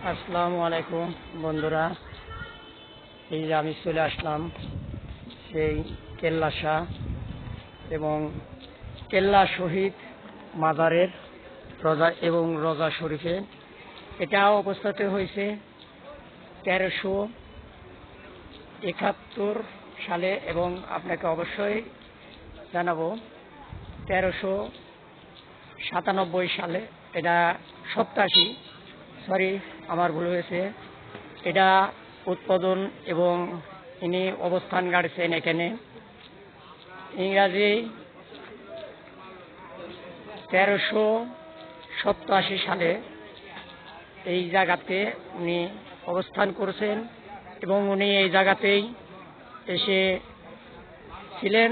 আসসালামু আলাইকুম বন্ধুরা, এই যে আমি চলে আসলাম সেই কেল্লা শাহ এবং কেল্লা শহীদ মাজারের রোজা এবং রোজা শরীফে। এটা অবস্থিত হয়েছে 1371 সালে এবং আপনাকে অবশ্যই জানাবো 1397 সালে, এটা 87, সরি আমার ভুল হয়েছে, এটা উৎপাদন এবং ইনি অবস্থান গাড়ছেন এখানে ইংরাজি 1387 সালে এই জায়গাতে উনি অবস্থান করেছেন এবং উনি এই জায়গাতেই এসে ছিলেন।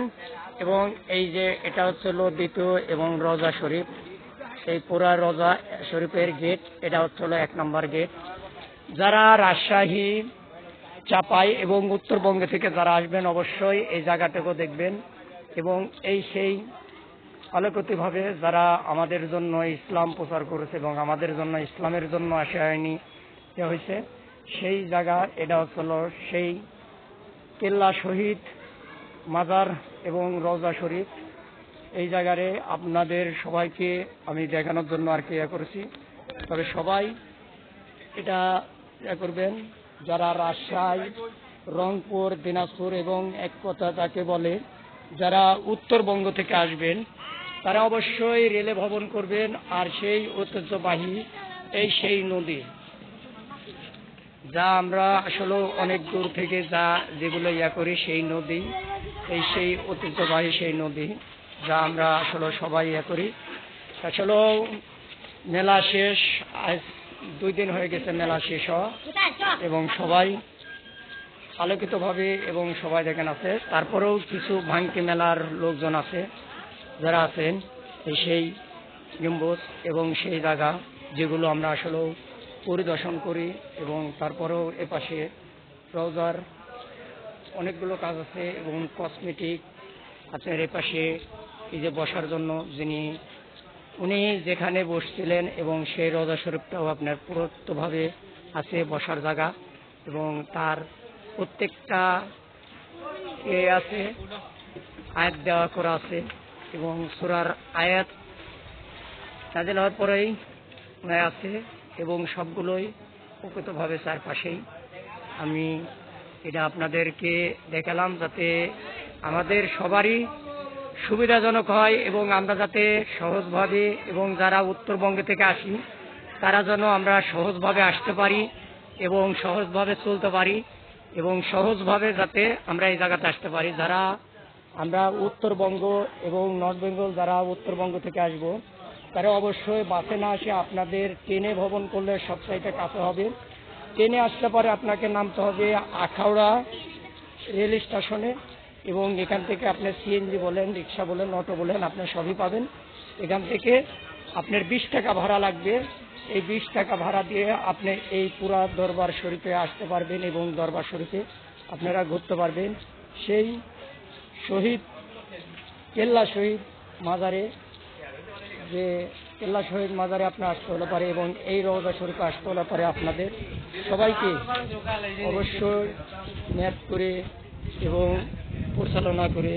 এবং এই যে এটা হচ্ছিল দ্বিতীয় এবং রোজা শরীফ, সেই পুরা রোজা শরীফের গেট, এটা হচ্ছিল 1 নম্বর গেট। যারা রাজশাহী, চাপাই এবং উত্তরবঙ্গ থেকে যারা আসবেন অবশ্যই এই জায়গাটাকেও দেখবেন। এবং এই সেই আলোকিতভাবে যারা আমাদের জন্য ইসলাম প্রচার করেছে এবং আমাদের জন্য ইসলামের জন্য আশায়নী হয়েছে সেই জায়গা, এটা হচ্ছিল সেই কেল্লা শহীদ মাজার এবং রওজা শরীফ। এই জায়গারে আপনাদের সবাইকে আমি দেখানোর জন্য আর কি করেছি। তবে সবাই এটা করবেন, যারা রাজশাহী, রংপুর, দিনাজপুর এবং এক কথা যাকে বলে যারা উত্তরবঙ্গ থেকে আসবেন তারা অবশ্যই রেলে ভ্রমণ করবেন। আর সেই ঐতিহ্যবাহী এই সেই নদী, যা আমরা আসলে অনেক দূর থেকে যেগুলো করি সেই নদী, এই সেই ঐতিহ্যবাহী সেই নদী যা আমরা আসলে সবাই করি। আসলে মেলা শেষ, আজ 2 দিন হয়ে গেছে মেলা শেষ হওয়া, এবং সবাই আলোকিতভাবে এবং সবাই দেখেন আছে। তারপরেও কিছু ভাঙতি মেলার লোকজন আছে যারা আছেন এই সেই গম্বুজ এবং সেই জায়গা যেগুলো আমরা আসলে পরিদর্শন করি। এবং তারপরেও এপাশে রওজার অনেকগুলো কাজ আছে এবং কসমেটিক আছে। এপাশে এই যে বসার জন্য উনি যেখানে বসছিলেন এবং সেই রওজা শরীফটাও আপনার পুরোত্বভাবে আছে বসার জায়গা, এবং তার প্রত্যেকটা আছে আয়াত দেওয়া করা আছে এবং সূরার আয়াত নাযিল হওয়ার পরেই আছে এবং সবগুলোই প্রকৃতভাবে চারপাশেই। আমি এটা আপনাদেরকে দেখালাম যাতে আমাদের সবারই সুবিধাজনক হয় এবং আমরা যাতে সহজভাবে, এবং যারা উত্তরবঙ্গ থেকে আসি তারা যেন আমরা সহজভাবে আসতে পারি এবং সহজভাবে চলতে পারি এবং সহজভাবে যাতে আমরা এই জায়গাতে আসতে পারি। যারা আমরা উত্তরবঙ্গ এবং নর্থ বেঙ্গল যারা উত্তরবঙ্গ থেকে আসব তারা অবশ্যই বাসে না আসে আপনাদের ট্রেনে ভ্রমণ করলে সবচাইতে কাছে হবে। ট্রেনে আসতে পারে আপনাকে নামতে হবে আখাউড়া রেল স্টেশনে, এবং এখান থেকে আপনার সিএনজি বলেন, রিক্সা বলেন, অটো বলেন, আপনার সবই পাবেন। এখান থেকে আপনার 20 টাকা ভাড়া লাগবে। এই 20 টাকা ভাড়া দিয়ে আপনি এই পুরা দরবার শরীফে আসতে পারবেন এবং দরবার শরীফে আপনারা ঘুরতে পারবেন। সেই শহীদ কেল্লা শহীদ মাজারে, যে কেল্লা শহীদ মাজারে আপনার আসতে হলে পারে এবং এই রওজা শরীফে আসতে হলে পারে আপনাদের সবাইকে অবশ্যই ম্যাপ করে এবং পরিচালনা করে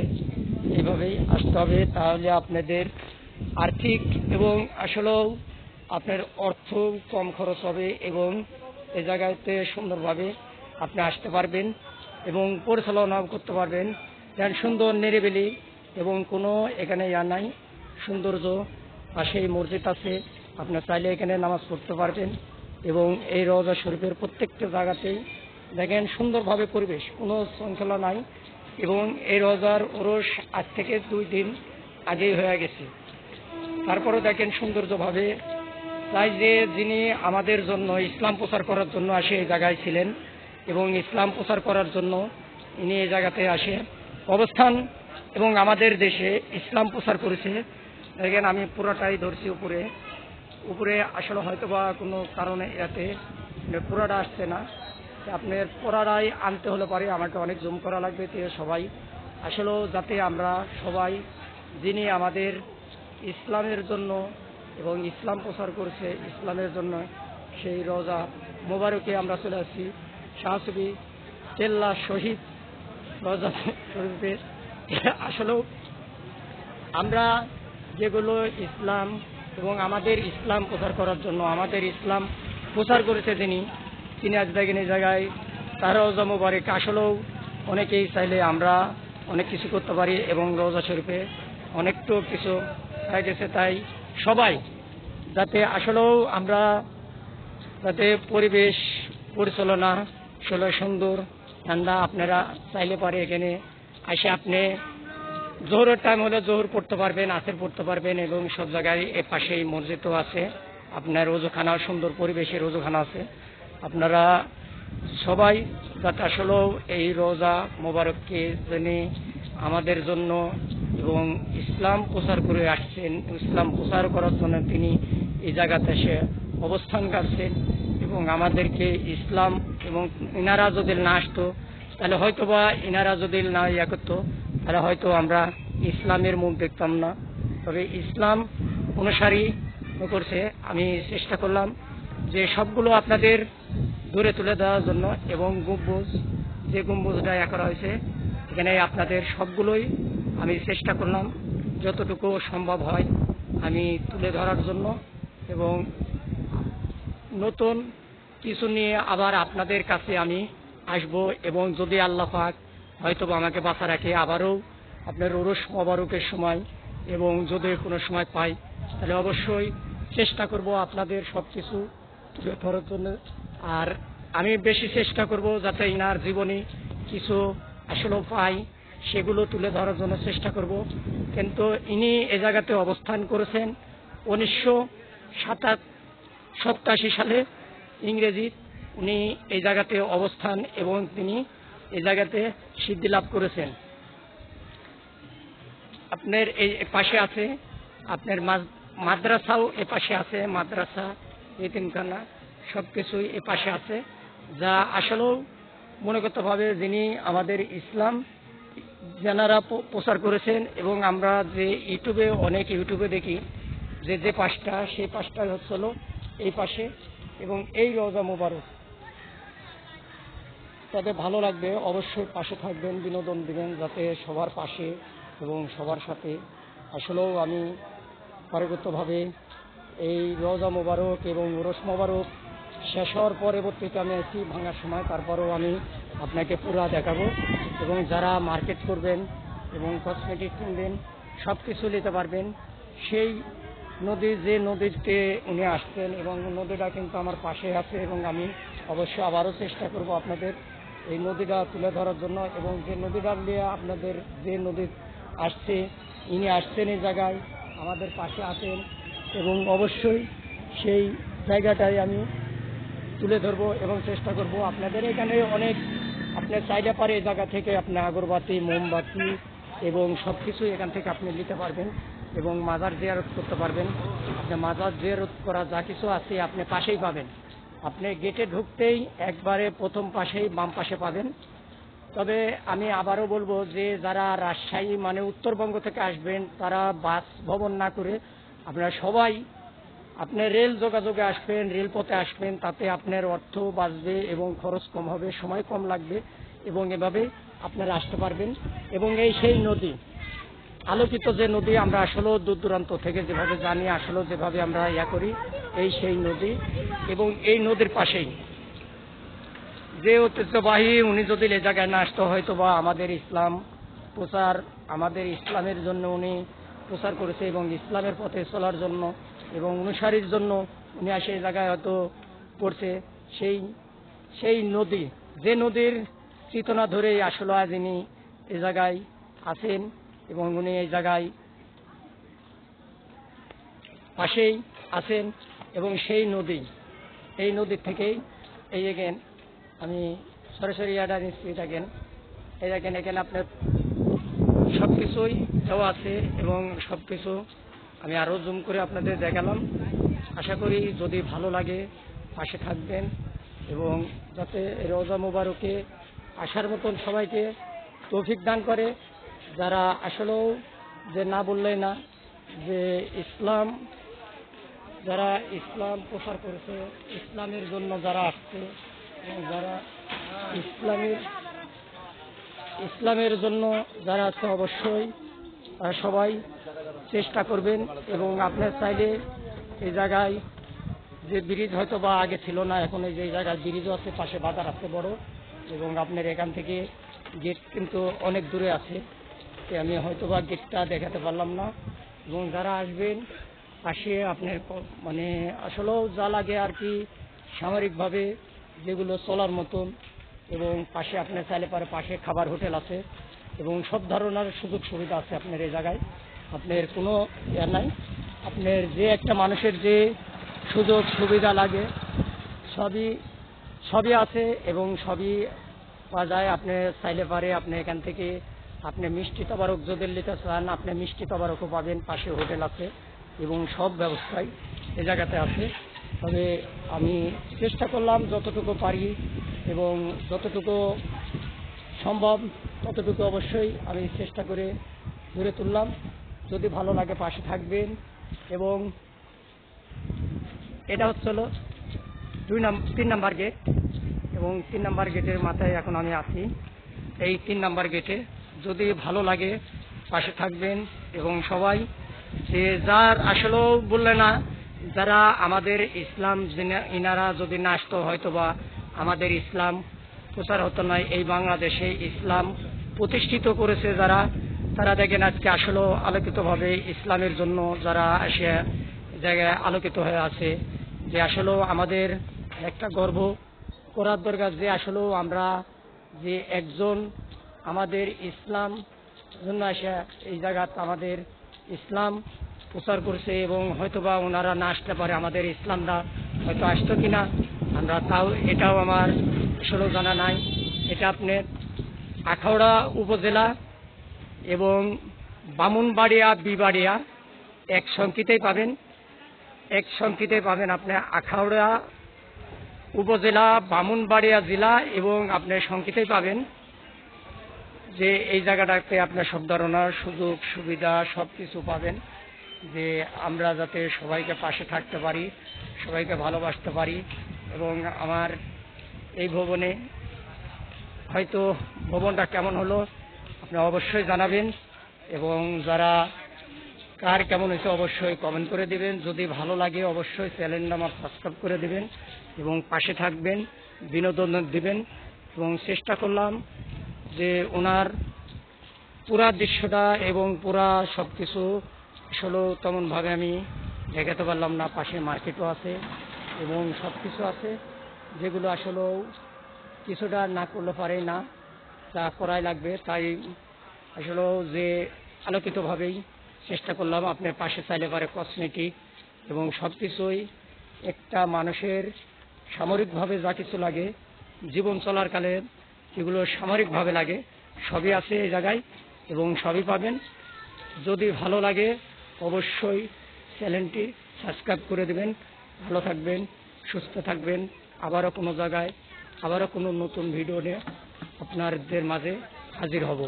এভাবেই আসতে হবে। তাহলে আপনাদের আর্থিক এবং আসলেও আপনার অর্থ কম খরচ হবে এবং এই জায়গাতে সুন্দরভাবে আপনি আসতে পারবেন এবং পরিচালনা করতে পারবেন। যেন সুন্দর নিরিবিলি এবং কোনো এখানে নাই, সৌন্দর্য পাশেই মসজিদ আছে, আপনার চাইলে এখানে নামাজ পড়তে পারবেন। এবং এই রওজা শরীফের প্রত্যেকটা জায়গাতেই দেখেন সুন্দরভাবে পরিবেশ, কোনো শৃঙ্খলা নাই। এবং এই রওজার ওরস আজ থেকে 2 দিন আগেই হয়ে গেছে, তারপরে দেখেন সৌন্দর্যভাবে। তাই যে যিনি আমাদের জন্য ইসলাম প্রচার করার জন্য আসে এই জায়গায় ছিলেন এবং ইসলাম প্রচার করার জন্য ইনি এই জায়গাতে আসে অবস্থান এবং আমাদের দেশে ইসলাম প্রচার করেছে। দেখেন আমি পুরোটাই ধরছি উপরে আসলে হয়তো বা কোনো কারণে এতে পুরোটা আসছে না, আপনার পুরাটাই আনতে হলে পারে আমাকে অনেক জুম করা লাগবে। তো সবাই আসলেও যাতে আমরা সবাই যিনি আমাদের ইসলামের জন্য এবং ইসলাম প্রচার করছে ইসলামের জন্য সেই রোজা মোবারকে আমরা চলে আসছি শাহসুফি কেল্লা শহীদ রোজা শরীফে। আসলেও আমরা যেগুলো ইসলাম এবং আমাদের ইসলাম প্রচার করার জন্য আমাদের ইসলাম প্রচার করেছে তিনি আজ দেখেন এই জায়গায় তার রোজা মোবারক। আসলেও অনেকেই চাইলে আমরা অনেক কিছু করতে পারি এবং রোজা শরীফে অনেকটা কিছু হয়ে গেছে। তাই সবাই যাতে আসলেও আমরা যাতে পরিবেশ পরিচালনা আসলে সুন্দর ঠান্ডা, আপনারা চাইলে পারে এখানে এসে আপনি জোহরের টাইম হলে জোহর পড়তে পারবেন, আসর পড়তে পারবেন এবং সব জায়গায় এ পাশেই মসজিদও আছে, আপনার রোজখানা সুন্দর পরিবেশে রোজখানা আছে। আপনারা সবাই যাতে আসলেও এই রোজা মোবারককে যিনি আমাদের জন্য এবং ইসলাম প্রচার করে আসছেন, ইসলাম প্রচার করার জন্য তিনি এই জায়গাতে এসে অবস্থান করছেন এবং আমাদেরকে ইসলাম এবং ইনারা যদি না আসতো তাহলে হয়তো বা ইনারা যদি না ইয়া করতো তাহলে হয়তো আমরা ইসলামের মুখ দেখতাম না। তবে ইসলাম অনুসারী করছে, আমি চেষ্টা করলাম যে সবগুলো আপনাদের দূরে তুলে দেওয়ার জন্য এবং গম্বুজ যে গম্বুজটা ইয়া করা হয়েছে এখানে আপনাদের সবগুলোই আমি চেষ্টা করলাম যতটুকু সম্ভব হয় আমি তুলে ধরার জন্য এবং নতুন কিছু নিয়ে আবার আপনাদের কাছে আমি আসব এবং যদি আল্লাহ পাক হয়তো আমাকে বাঁচা রাখে আবারও আপনার ওরস মোবারকের সময় এবং যদি কোনো সময় পাই তাহলে অবশ্যই চেষ্টা করব আপনাদের সব কিছু তুলে ধরার জন্য। আর আমি বেশি চেষ্টা করব যাতে ইনার জীবনী কিছু আসলে পাই সেগুলো তুলে ধরার জন্য চেষ্টা করব। কিন্তু ইনি এ জায়গাতে অবস্থান করেছেন 1987 সালে ইংরেজি উনি এই জায়গাতে অবস্থান এবং তিনি এই জায়গাতে সিদ্ধি লাভ করেছেন। আপনার এই পাশে আছে আপনার মাদ্রাসাও এ পাশে আছে, মাদ্রাসা এতিমখানা সব কিছুই এ পাশে আছে, যা আসলেও মনে করতে হবে যিনি আমাদের ইসলাম যারা প্রচার করেছেন। এবং আমরা যে অনেক ইউটিউবে দেখি যে পাশটা সেই পাশটা হচ্ছিল এই পাশে এবং এই রোজা মোবারক। তাদের ভালো লাগবে, অবশ্যই পাশে থাকবেন, বিনোদন দিবেন যাতে সবার পাশে এবং সবার সাথে। আসলেও আমি পরবর্তীভাবে এই রোজা মোবারক এবং ওরস মোবারক শেষ হওয়ার পরবর্তীতে আমি আছি ভাঙার সময়, তারপরেও আমি আপনাকে পুরা দেখাবো এবং যারা মার্কেট করবেন এবং কসমেটিক কিনবেন সব কিছু নিতে পারবেন। সেই যে নদীতে উনি আসছেন এবং নদীটা কিন্তু আমার পাশে আছে এবং আমি অবশ্যই আবারও চেষ্টা করব আপনাদের এই নদীটা তুলে ধরার জন্য এবং যে নদীটা নিয়ে আপনাদের যে নদী আসছে ইনি আসছেন এই জায়গায় আমাদের পাশে আছেন এবং অবশ্যই সেই জায়গাটাই আমি তুলে ধরবো এবং চেষ্টা করব। আপনাদের এখানে অনেক আপনার চাইলে পারে এই জায়গা থেকে আপনি আগরবাতি, মোমবাতি এবং সব কিছু এখান থেকে আপনি নিতে পারবেন এবং মাজার জিয়ারত করতে পারবেন। আপনি মাজার জিয়ারত করা যা কিছু আছে আপনি পাশেই পাবেন। আপনি গেটে ঢুকতেই একবারে প্রথম পাশেই বাম পাশে পাবেন। তবে আমি আবারও বলবো যে যারা রাজশাহী মানে উত্তরবঙ্গ থেকে আসবেন তারা বাস ভ্রমণ না করে আপনারা সবাই আপনি রেল যোগাযোগে আসবেন, রেলপথে আসবেন, তাতে আপনার অর্থ বাঁচবে এবং খরচ কম হবে, সময় কম লাগবে এবং এভাবে আপনারা আসতে পারবেন। এবং এই সেই নদী আলোকিত যে নদী আমরা আসলেও দূর দূরান্ত থেকে যেভাবে জানি আসলেও যেভাবে আমরা ইয়া করি এই সেই নদী এবং এই নদীর পাশেই যে ঐতিহ্যবাহী উনি যদি এ জায়গায় না আসতো হয়তো বা আমাদের ইসলাম প্রচার আমাদের ইসলামের জন্য উনি প্রচার করেছে এবং ইসলামের পথে চলার জন্য এবং অনুসারীর জন্য উনি আসে এই জায়গায় হয়তো করছে। সেই নদী যে নদীর চেতনা ধরেই আসলে আজ ইনি এ জায়গায় আছেন এবং উনি এই জায়গায় পাশেই আছেন এবং সেই নদীর থেকেই এই দেখেন আমি সরাসরি এটা নিচ্ছি, দেখেন এই দেখেন এখানে আপনার সব কিছুই দেওয়া আছে এবং সব কিছু আমি আরও জুম করে আপনাদের দেখালাম। আশা করি যদি ভালো লাগে পাশে থাকবেন এবং যাতে রোজা মোবারকে আসার মতন সবাইকে তৌফিক দান করে। যারা আসলেও যে না বললে না যে ইসলাম যারা ইসলাম প্রচার করেছে, ইসলামের জন্য যারা আসছে এবং যারা ইসলামের জন্য যারা আছে, অবশ্যই সবাই চেষ্টা করবেন। এবং আপনার চাইলে এই জায়গায় যে ব্রিজ হয়তো বা আগে ছিল না, এখন এই যে জায়গায় ব্রিজও আছে, পাশে বাজার আছে বড়, এবং আপনার এখান থেকে গেট কিন্তু অনেক দূরে আছে, আমি হয়তো বা গেটটা দেখাতে পারলাম না। এবং যারা আসবেন পাশে আপনার মানে আসলেও যা লাগে আর কি সামরিকভাবে যেগুলো চলার মতন, এবং পাশে আপনার চাইলে পারে পাশে খাবার হোটেল আছে এবং সব ধরনের সুযোগ সুবিধা আছে আপনার এই জায়গায়। আপনার কোনো ইয়ে নাই, আপনার যে একটা মানুষের যে সুযোগ সুবিধা লাগে সবই আছে এবং সবই পাওয়া যায়। আপনি চাইলে পারে আপনি এখান থেকে আপনি মিষ্টি তবারক যদি নিতে চান, আপনি মিষ্টি তবারকও পাবেন, পাশে হোটেল আছে এবং সব ব্যবস্থাই এ জায়গাতে আছে। তবে আমি চেষ্টা করলাম যতটুকু পারি এবং যতটুকু সম্ভব ততটুকু অবশ্যই আমি চেষ্টা করে ধরে তুললাম। যদি ভালো লাগে পাশে থাকবেন। এবং এটা হচ্ছিল 3 নাম্বার গেট, এবং 3 নাম্বার গেটের মাথায় এখন আমি আছি। এই 3 নাম্বার গেটে যদি ভালো লাগে পাশে থাকবেন। এবং সবাই যে যার আসলেও বললে না, যারা আমাদের ইসলাম ইনারা যদি না আসতো হয়তো বা আমাদের ইসলাম প্রচার হতো না। এই বাংলাদেশে ইসলাম প্রতিষ্ঠিত করেছে যারা, তারা দেখেন আজকে আসলেও আলোকিতভাবে ইসলামের জন্য যারা এসে জায়গায় আলোকিত হয়ে আছে, যে আসলেও আমাদের একটা গর্ব করার দরকার যে আসলেও আমরা যে একজন আমাদের ইসলাম জন্য এসে এই জায়গাতে আমাদের ইসলাম প্রচার করছে। এবং হয়তোবা ওনারা না আসতে পারে, আমাদের ইসলামরা হয়তো আসতো কিনা আমরা তাও এটাও আমার আসলেও জানা নাই। এটা আপনার আখাউড়া উপজেলা এবং বামুনবাড়িয়া বিবাড়িয়া এক সংকিতেই পাবেন। আপনি আখাউড়া উপজেলা, বামুনবাড়িয়া জেলা এবং আপনার সংকিতেই পাবেন। যে এই জায়গাটাতে আপনার সব ধরনের সুযোগ সুবিধা সব কিছু পাবেন, যে আমরা যাতে সবাইকে পাশে থাকতে পারি, সবাইকে ভালোবাসতে পারি। এবং আমার এই ভবনে হয়তো ভবনটা কেমন হলো আপনি অবশ্যই জানাবেন, এবং যারা কার কেমন হয়েছে অবশ্যই কমেন্ট করে দিবেন। যদি ভালো লাগে অবশ্যই চ্যানেলটা আমার সাবস্ক্রাইব করে দিবেন এবং পাশে থাকবেন, বিনোদন দিবেন। এবং চেষ্টা করলাম যে ওনার পুরা দৃশ্যটা এবং পুরা সব কিছু আসলেও তেমনভাবে আমি দেখাতে পারলাম না। পাশে মার্কেটও আছে এবং সব কিছু আছে, যেগুলো আসলেও কিছুটা না করলে পারে না, তা করাই লাগবে। তাই আসলেও যে আলোকিতভাবেই চেষ্টা করলাম। আপনার পাশে চাইলে পারে কসমেটিক এবং সব কিছুই একটা মানুষের সামরিকভাবে যা কিছু লাগে জীবন চলার কালে, এগুলো সামরিকভাবে লাগে, সবই আছে এই জায়গায় এবং সবই পাবেন। যদি ভালো লাগে অবশ্যই চ্যানেলটি সাবস্ক্রাইব করে দেবেন। ভালো থাকবেন, সুস্থ থাকবেন। আবারও কোনো জায়গায় আবারও কোনো নতুন ভিডিও নিয়ে আপনাদের মাঝে হাজির হব।